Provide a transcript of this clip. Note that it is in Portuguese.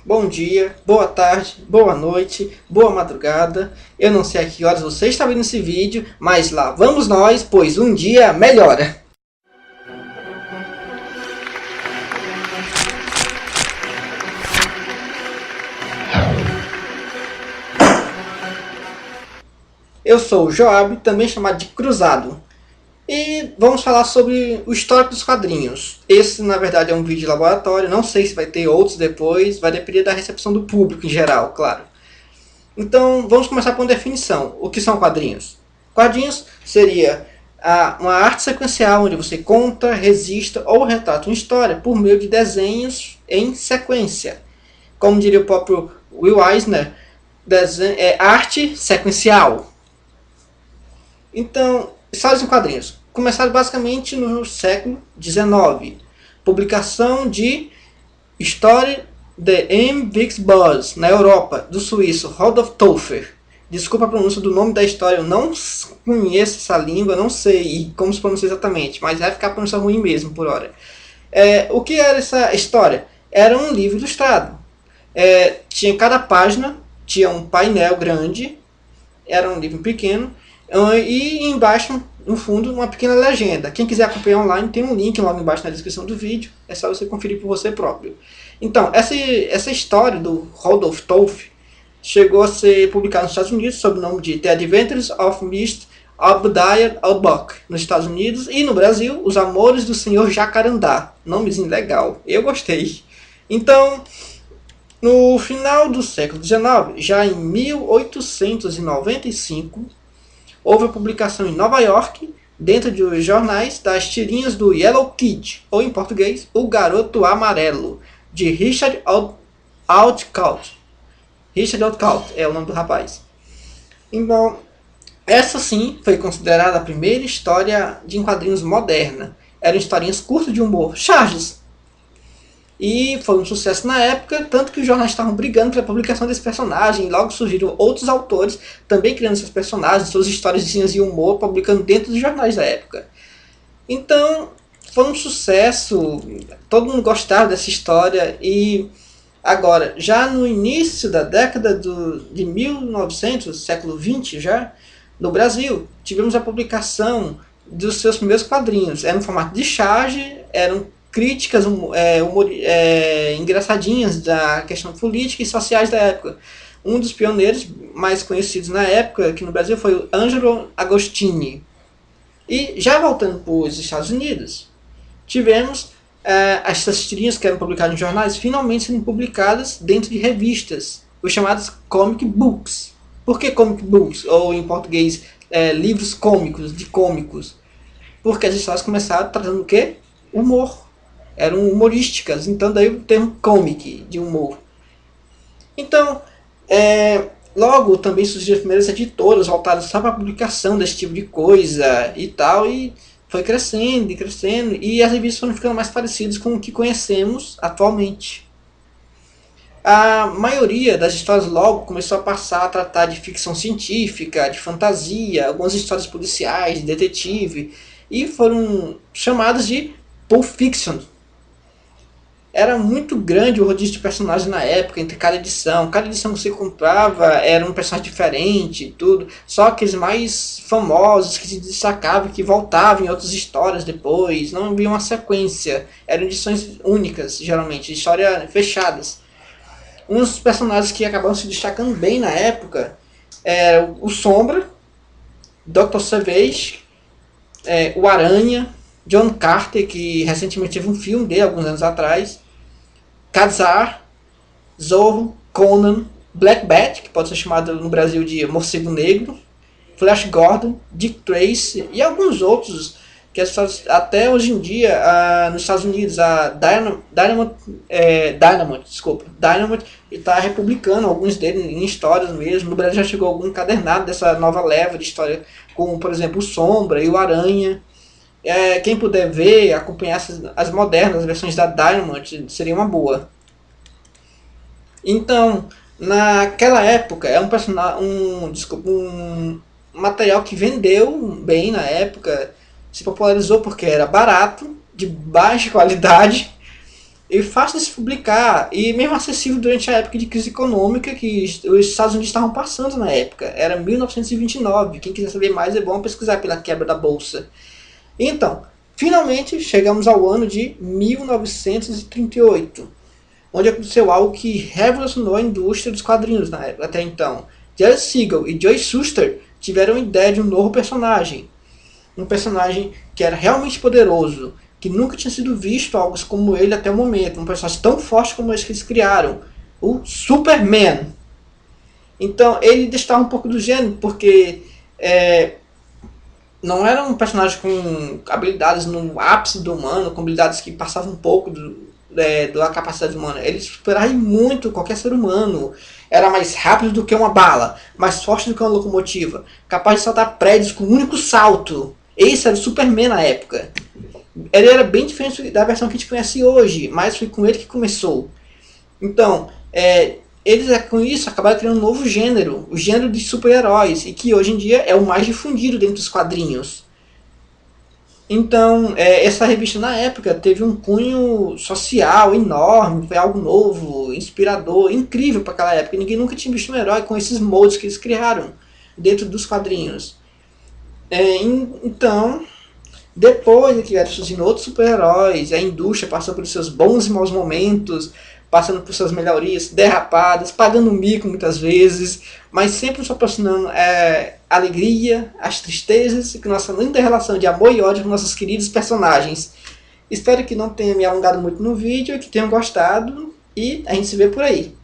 bom dia, boa tarde, boa noite, boa madrugada. Eu não sei a que horas você está vendo esse vídeo, mas lá vamos nós, pois um dia melhora. Eu sou o Joab, também chamado de Cruzado. E vamos falar sobre o histórico dos quadrinhos. Esse, na verdade, é um vídeo de laboratório. Não sei se vai ter outros depois. Vai depender da recepção do público em geral, claro. Então, vamos começar com uma definição. O que são quadrinhos? Quadrinhos seria uma arte sequencial onde você conta, registra ou retrata uma história por meio de desenhos em sequência. Como diria o próprio Will Eisner, arte sequencial. Então, histórias em quadrinhos começaram basicamente no século XIX. Publicação de História de M. Vicksburg, na Europa, do suíço Rodolf Toffer. Desculpa a pronúncia do nome da história, eu não conheço essa língua, não sei como se pronuncia exatamente, mas vai ficar a pronúncia ruim mesmo por hora. O que era essa história? Era um livro ilustrado. Tinha cada página, tinha um painel grande, era um livro pequeno, e embaixo, no fundo, uma pequena legenda. Quem quiser acompanhar online, tem um link logo embaixo na descrição do vídeo. É só você conferir por você próprio. Então, essa história do Rodolf Toffer chegou a ser publicada nos Estados Unidos sob o nome de The Adventures of Mr. Obadiah Outbuck, nos Estados Unidos, e no Brasil, Os Amores do Senhor Jacarandá. Nomezinho legal, eu gostei. Então, no final do século XIX, já em 1895, houve a publicação em Nova York, dentro de jornais, das tirinhas do Yellow Kid, ou em português, O Garoto Amarelo, de Richard Outcault. Richard Outcault é o nome do rapaz. Então, essa sim foi considerada a primeira história de quadrinhos moderna. Eram historinhas curtas de humor, charges. E foi um sucesso na época, tanto que os jornais estavam brigando pela publicação desse personagem. E logo surgiram outros autores também criando seus personagens, suas histórias de humor, publicando dentro dos jornais da época. Então, foi um sucesso, todo mundo gostava dessa história. E agora, já no início da década de 1900, século XX já, no Brasil, tivemos a publicação dos seus primeiros quadrinhos. Era no formato de charge, eram críticas engraçadinhas da questão política e sociais da época. Um dos pioneiros mais conhecidos na época aqui no Brasil foi o Angelo Agostini. E já voltando para os Estados Unidos, tivemos essas tirinhas que eram publicadas em jornais finalmente sendo publicadas dentro de revistas, os chamados comic books. Por que comic books? Ou em português, livros cômicos, de cômicos. Porque as histórias começaram tratando o quê? Humor. Eram humorísticas, então daí o termo comic, de humor. Então, logo também surgiram as primeiras editoras voltadas só para a publicação desse tipo de coisa e tal, e foi crescendo e crescendo, e as revistas foram ficando mais parecidas com o que conhecemos atualmente. A maioria das histórias logo começou a passar a tratar de ficção científica, de fantasia, algumas histórias policiais, de detetive, e foram chamadas de Pulp Fiction. Era muito grande o rodízio de personagens na época, entre cada edição. Cada edição que você comprava era um personagem diferente e tudo. Só aqueles mais famosos que se destacavam, que voltavam em outras histórias depois. Não havia uma sequência. Eram edições únicas, geralmente, histórias fechadas. Um dos personagens que acabaram se destacando bem na época era o Sombra, Dr. Savage, o Aranha, John Carter, que recentemente teve um filme dele, alguns anos atrás, Kazar, Zorro, Conan, Black Bat, que pode ser chamado no Brasil de Morcego Negro, Flash Gordon, Dick Tracy e alguns outros que até hoje em dia nos Estados Unidos a Dynamite está republicando alguns deles em histórias mesmo. No Brasil já chegou algum encadernado dessa nova leva de história, como por exemplo o Sombra e o Aranha. Quem puder ver, acompanhar as modernas, as versões da Dynamite, seria uma boa. Então, naquela época, é um material que vendeu bem na época, se popularizou porque era barato, de baixa qualidade, e fácil de se publicar, e mesmo acessível durante a época de crise econômica que os Estados Unidos estavam passando na época. Era 1929, quem quiser saber mais é bom pesquisar pela quebra da Bolsa. Então, finalmente chegamos ao ano de 1938, onde aconteceu algo que revolucionou a indústria dos quadrinhos na época, até então. Jerry Siegel e Joe Shuster tiveram a ideia de um novo personagem. Um personagem que era realmente poderoso, que nunca tinha sido visto algo como ele até o momento. Um personagem tão forte como esse que eles criaram. O Superman. Então ele destacava um pouco do gênero, porque não era um personagem com habilidades no ápice do humano, com habilidades que passavam um pouco da capacidade humana. Ele superava muito qualquer ser humano. Era mais rápido do que uma bala, mais forte do que uma locomotiva, capaz de saltar prédios com um único salto. Esse era o Superman na época. Ele era bem diferente da versão que a gente conhece hoje, mas foi com ele que começou. Então, eles com isso acabaram criando um novo gênero, o gênero de super-heróis, e que hoje em dia é o mais difundido dentro dos quadrinhos. Então, essa revista na época teve um cunho social enorme, foi algo novo, inspirador, incrível para aquela época. Ninguém nunca tinha visto um herói com esses moldes que eles criaram dentro dos quadrinhos. Então, depois de que vieram surgindo outros super-heróis, a indústria passou pelos seus bons e maus momentos, passando por suas melhorias, derrapadas, pagando mico muitas vezes, mas sempre nos proporcionando a alegria, as tristezas e nossa linda relação de amor e ódio com nossos queridos personagens. Espero que não tenha me alongado muito no vídeo, que tenham gostado e a gente se vê por aí.